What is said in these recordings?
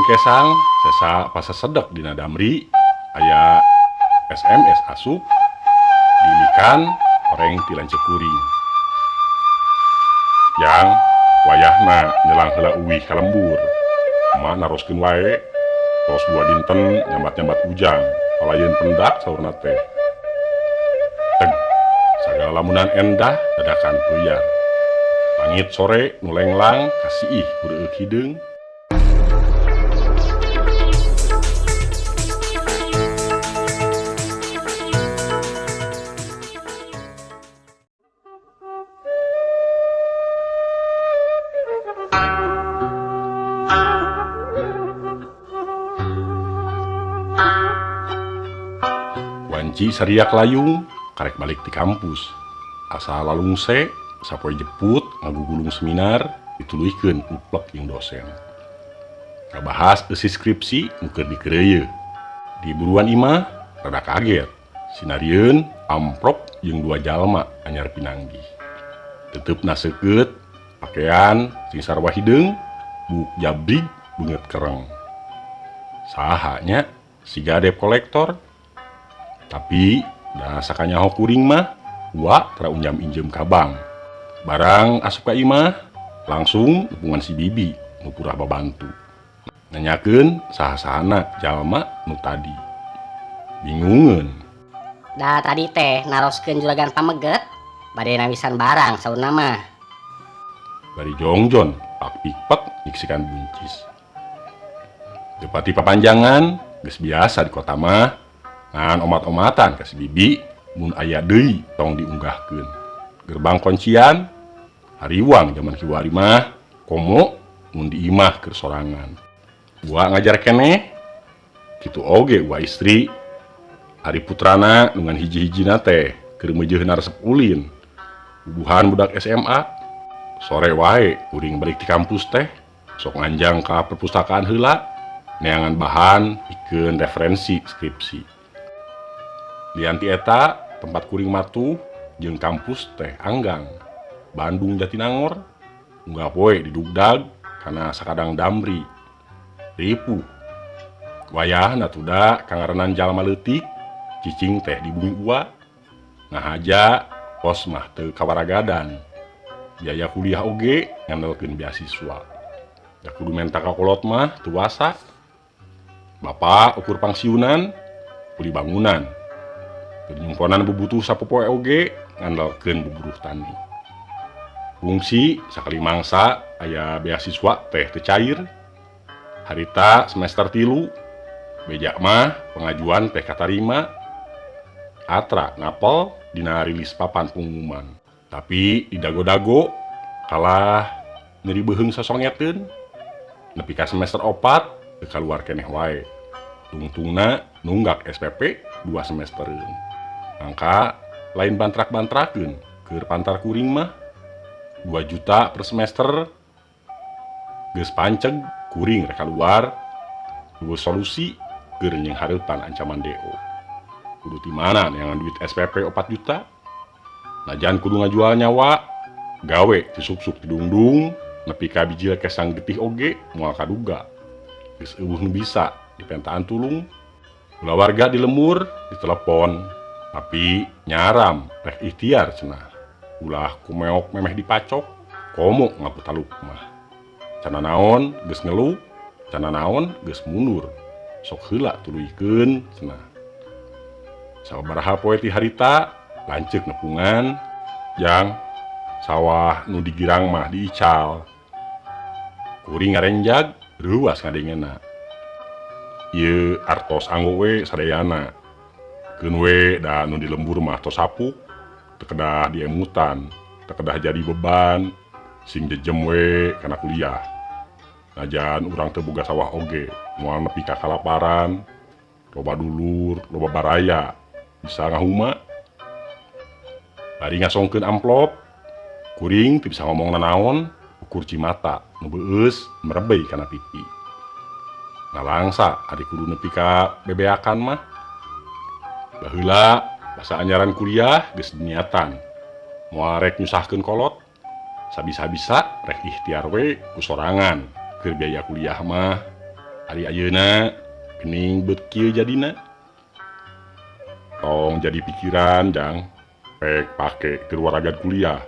kesang sesa pas sedek dina damri aya SMS asup dilikan orang ti lanceuk kuring. Yang wayahna nyelang heula uwih ka lembur. Emak naroskeun wae. Tos 2 dinten nyambat-nyambat ujang, palayeun pendak saurna teh. Teg, sagala lamunan endah dadakan puyar. Langit sore nu lenglang kasih ih kureuk hideung. Wanci sariak layung karek balik di kampus. Asa lalungse sapoe jeput ngagugulung seminar dituluikeun uplek jeung dosen. Kabahas eusi skripsi nu keur dikeureuyeun. Di buruan imah rada kaget. Sinarieun amprop jeung 2 jalma anyar pinanggih. Teteupna seukeut, pakaian sing sarua hideung, buk jabrig beungeut kereng. Saha nya siga debt kolektor. Tapi da sakanyaho kuring mah wa tara unjam injem ka bank. Barang asup ka imah langsung hubungan si bibi nu purah babantu. Nanyakeun saha-sahana jalma nu tadi. Bingungeun. Da tadi teh naroskeun juragan pameget bade nawisan barang saurna mah. Bari jongjon pak pikpek nyiksikan buncis. Teu pati papanjangan geus biasa di kota mah. Ngan omat-omatan ka si bibi mun aya deui tong diunggahkeun. Gerbang kuncian hariwang zaman kiwari mah komo mun di imah keur sorangan. Gua ngajar keneh kitu oge gua istri hari putrana dengan hiji-hijina teh keur meujeuhna resep ulin. Bubuhan budak SMA sore wae kuring balik di kampus teh sok nganjang ka perpustakaan heula neangan bahan pikeun referensi skripsi. Lianti eta tempat kuring matuh jeung kampus teh Anggang Bandung Jatinangor unggah poe di Dugdag kana sakadang damri ripuh wayahna tuda kangarenan jalma leutik cicing teh di bumi ua ngahaja pos mah teu kawaragadan biaya kuliah oge ngandelkeun beasiswa da kudu menta ka kolot mah teu wasa bapak ukur pangsiunan kuli bangunan penyumponan bubutuh sapopoe oge ngandalkeun buburuh tani. Fungsi sakali mangsa aya beasiswa teh teu cair. Harita semester 3 beja mah pengajuan teh katarima. Atra ngapel dina rilis papan pengumuman. Tapi di dago-dago kalah nyeri beheung sasongeteun. Nepi ka semester 4 teu kaluar keneh wae. Tungtungna nunggak SPP 2 semestereun. Angka lain bantrak-bantrakeun keur pantar kuring mah 2 juta per semester geus panceg kuring rek kaluar duwe solusi keur nyeng hareupan ancaman DO. Kudu ti mana neangan duit SPP 4 juta najan kudu ngajual nyawa gawe ti suk-suk ti dungdung nepi ka biji kesang getih oge moal kaduga geus eueuh nu bisa dipentaan tulung ulah warga di lembur ditelepon tapi nyaram rek ikhtiar cenah ulah kumeok memeh dipacok komo ngaputaluk mah cana naon geus ngeluh cana naon geus mundur sok heula tuluikeun cenah sabaraha poe ti harita lanceuk nepungan jang sawah nu digirang mah diical kuring ngarenjag reuwas ngadengena ieu artos anggo we sadayana keun we da nu di lembur mah tos sapuk teu kedah diemutan teu kedah jadi beban sing jejem we kana kuliah najan urang teu boga sawah oge moal nepi ka kalaparan loba dulur loba baraya bisa ngahuma bari ngasongkeun amplop kuring teu bisa ngomong nanaon ukur cimata nu beus merebei kana pipi nalangsa ari kudu nepi ka bebeakan mah baheula basa anyaran kuliah geus niatan moal rek nyusahkeun kolot sabisa-bisa rek ikhtiar we ku sorangan keur biaya kuliah mah Ari ayeuna gening beut kieu jadina. Tong jadi pikiran jang pek pake keluarga kuliah.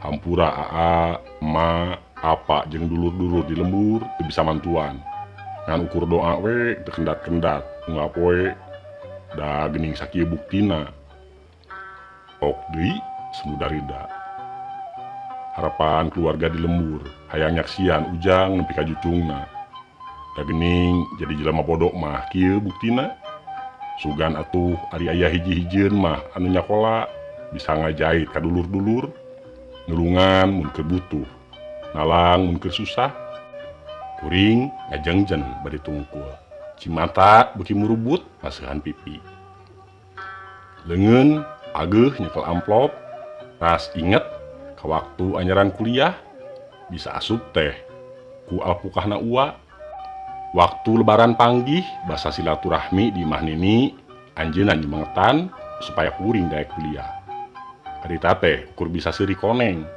Hampura aa, emak, apa jeung dulur-dulur di lembur teu bisa mantuan. Ngan ukur doa we teu kendat-kendat, ngapoe da gening sakieu buktina. Ok deui semudarida. Harapan keluarga di lembur, hayang nyaksian ujang nepi ka jucungna. Da gening jadi jelema bodoh mah kieu buktina. Sugan atuh ari aya hiji-hijieun mah anu nyakola bisa ngajait ka dulur-dulur, nulungan mun keur butuh, nalang mun keur susah. Kuring ngajengjen bari tungkul. Cimata beuki murubut maseuhan pipi. Leungeun ageuh nyekel amplop, ras inget ka waktu anyaran kuliah bisa asup teh ku alpukahna uwa. Waktu lebaran panggih basa silaturahmi di imah nini anjeunna nyemangetan supaya kuring daek kuliah. Harita teh ukur bisa seuri koneng,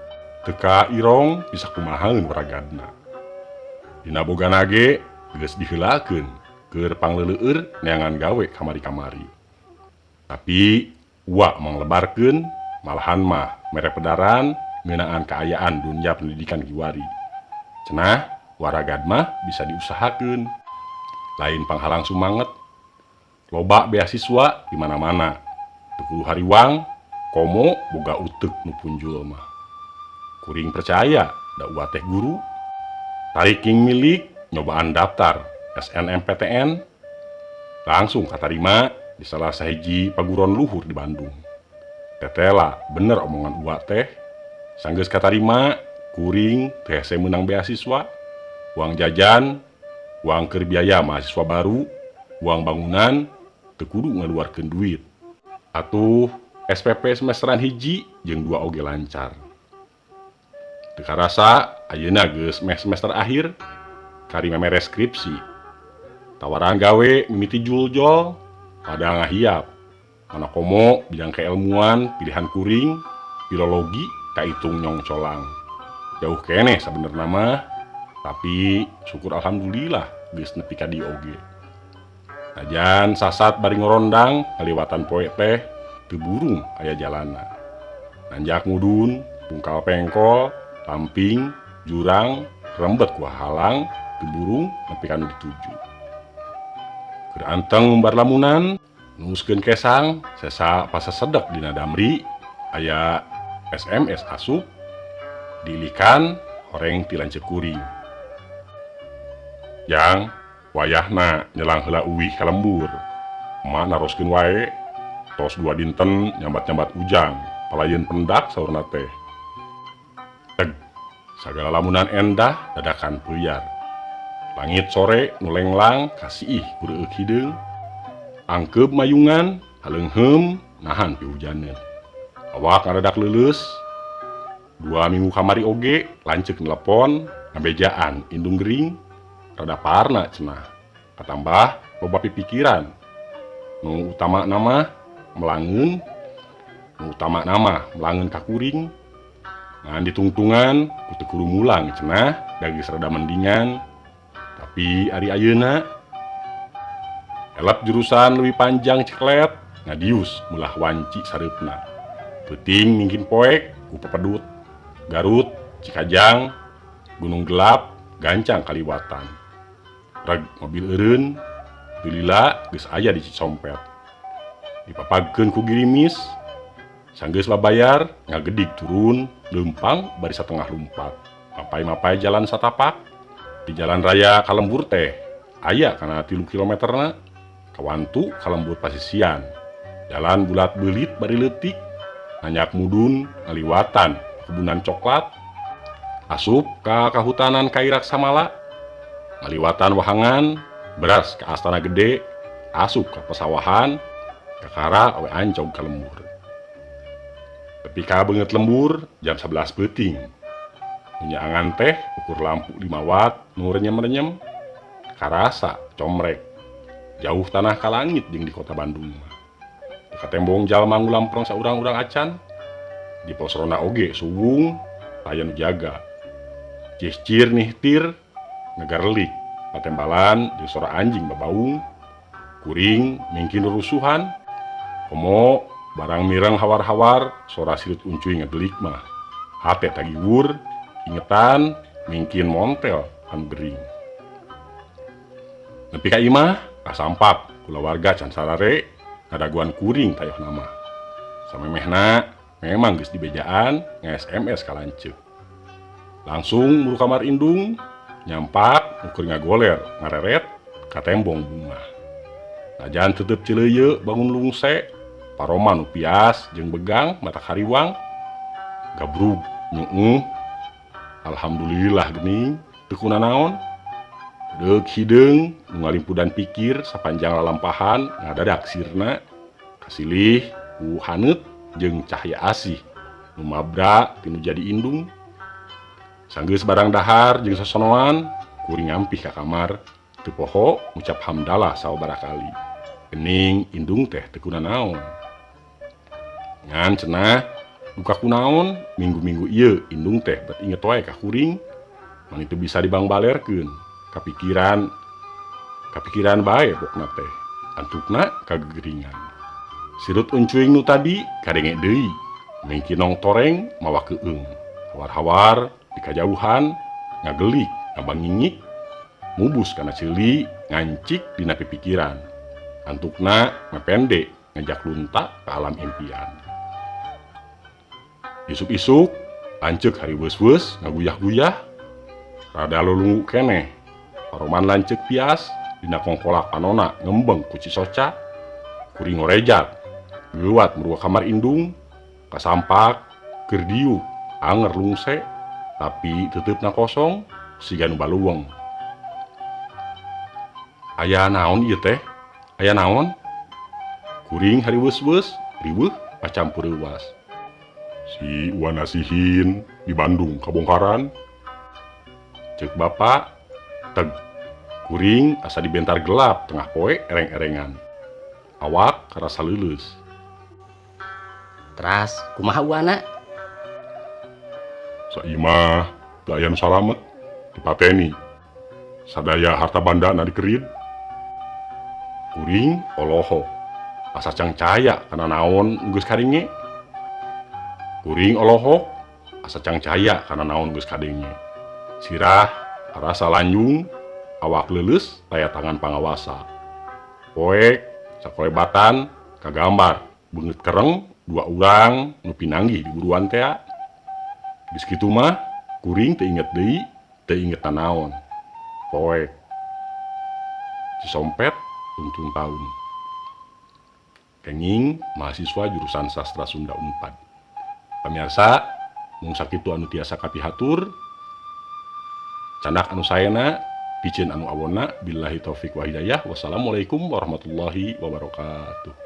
teka irong bisa kumahaeun waragadna. Dina bogana ge geus diheulakeun keur pangleuleur neangan gawe kamari-kamari. Tapi uwa manglebarkeun malahan mah mere pedaran ngeunaan kaayaan dunya pendidikan kiwari. Cenah waragad mah bisa diusahakeun. Lain panghalang sumanget. Loba beasiswa di mana-mana. Teu kudu hariwang, komo boga uteuk nu punjul mah. Kuring percaya da uwa teh guru. Tariking milik nyobaan daftar SNMPTN. Langsung katarima di salah sahiji paguron luhur di Bandung. Tetela bener omongan uwa teh. Sanggeus katarima, kuring teh hese meunang beasiswa. Uang jajan, uang keur biaya mahasiswa baru, uang bangunan, teu kudu ngaluarkeun duit. Atuh SPP semesteran hiji jeung 2 oge lancar. Teu karasa ayeuna geus meh semester akhir, kari memere skripsi. Tawaran gawe mimiti juljol, pada ngahiap. Mana komo bidang keilmuan pilihan kuring, filologi kaitung nyong colang. Jauh keneh sabenerna mah. Tapi syukur alhamdulillah geus nepi ka dieu oge. Najan sasat bari ngorondang kaliwatan poe teh teu burung aya jalanna. Nanjak mudun, bungkal pengkol, lamping, jurang, rembet ku halang, teu burung nepi ka nu dituju. Keur anteng bar lamunan, nuhuskeun kesang, sesa pasasedek dina damri aya SMS asup diilikan horeng ti lanceuk kuring. Yang wayahna nyelang heula uwih ka lembur. Emak naroskeun wae, tos 2 dinten nyambat-nyambat ujang, palayeun pendak saurna teh. Teg, sagala lamunan endah dadakan peuyar. Langit sore nu lenglang kasih kureueuk hideung. Angkeup mayungan haleungheum nahan pihujaneun. Awak ngadadak leuleus. 2 minggu kamari oge lanceuk nelepon ngabejaan indung gering. Rada parna cenah, katambah loba pipikiran. Nu utama nama melangeun, ka kuring. Ngan ditungtungan kudu kudu mulang cenah, da geus rada mendingan. Tapi ari ayeuna elep jurusan leuwih panjang ciklet, ngadius mulah wanci sareupna. Peuting mingkin poek ku Pepedut, Garut, Cikajang, Gunung Gelap, Gancang Kaliwatan. Reg mobil eureun teu lila geus aya di Cicompet. Dipapagkeun ku girimis, sanggeus babayar ngagedig turun leumpang bari satengah lumpat. Mapai-mapai jalan satapak. Di jalan raya Kalembur teh aya kana 3 kilometerna. Kawantu Kalembur pasisian. Jalan bulat beulit bari leutik. Nanyak mudun ngaliwatan kebunan coklat. Asup ka kahutanan Kairak Samala. Ngaliwatan wahangan, beras ke Astana Gede, asup ke pesawahan, kakara awe ancog ka lembur. Tepi ka beungeut lembur, jam 11 peuting. Nyaangan teh ukur lampu 5 watt, nu renyem-renyem, karasa comrek. Jauh tanah ka langit jeung di kota Bandung. Di katembong jalma ngulamprong saurang-urang acan, di posrona oge suwung, aya nu jaga. Cicir nih tir, ngegarlik, patembalan jeung sora anjing babaung. Kuring mingkin rusuhan. Komo barang mireng hawar-hawar sora silut uncuy ngedelik mah. Hate tagiwur, ingetan mingkin montel anu gering. Nepi ka imah kasampak kula warga can sarare ngadaguan kuring tayoh nama. Samemehna memang geus dibejaan nge-SMS ka lanceuk. Langsung muru kamar indung, nyampak ukur ngagoler ngareret ka tembong bunga. Najan tetep cileuyeuk bangun lungse, paroman nu pias jeung begang mata kariwang. Gabrug nyeueuh. Alhamdulillah geuning teu kunanaon. Deuk hideung nu ngalimpudan pikir sapanjang lalampahan ngadadak sirna kasilih ku haneut jeung cahya asih nu mabra tinu jadi indung. Sanggeus barang dahar jeung sasonoan kuring ngampih ka kamar teu poho ngucap hamdalah sababaraha kali. Geuning indung teh teu kunanaon. Ngan cenah duka kunaon minggu-minggu ieu indung teh bet inget wae ka kuring mun itu bisa dibangbalerkeun kapikiran bae pokna teh antukna kagegeringan. Sirut uncuing nu tadi kadenge deui mingkin nong toreng mawa keueung. Hawar-hawar di kajauhan ngagelik ngabangingik mubus kana ceuli ngancik dina pikiran. Antukna mepende ngajak lunta ke alam impian. Isuk-isuk lanceuk hari weus-weus ngaguyah-guyah rada lulungu keneh. Paroman lanceuk pias dina kongkolak panona ngembeng ku Cisoca. Kuring ngorejat lewat merua kamar indung kasampak keur diuk anger lungse tapi teteupna kosong siga nu baluweng. Aya naon ieu teh? Aya naon? Kuring hari weus-weus riweuh pacampur reuwas. Si Wana Sihin di Bandung kabongkaran. Ceuk bapak teg. Kuring asa dibentar gelap tengah poe ereng-erengan. Awak karasa leuleus. Teras kumaha Wana? Saimah dayan salamet dipateni. Sadaya harta bandana dikerid. Kuring oloho asa cangcaya kana naon geus karinge. Kuring olohok asa cangcaya kana naon geus kadenge. Sirah rasa lanjung awak leuleus taya tangan pangawasa. Poek sakolebatan kagambar beungeut kereng dua urang nu pinanggih di buruan teh. Geus kitu mah kuring teu inget deui, teu inget naon. Poek Cisompet untung tahun. Kenging mahasiswa jurusan sastra Sunda Unpad. Pamirsa, mung sakitu anu tiasa kapihatur. Candak anu saena, picieun anu awonna. Billahi taufik wa hidayah. Wassalamualaikum warahmatullahi wabarakatuh.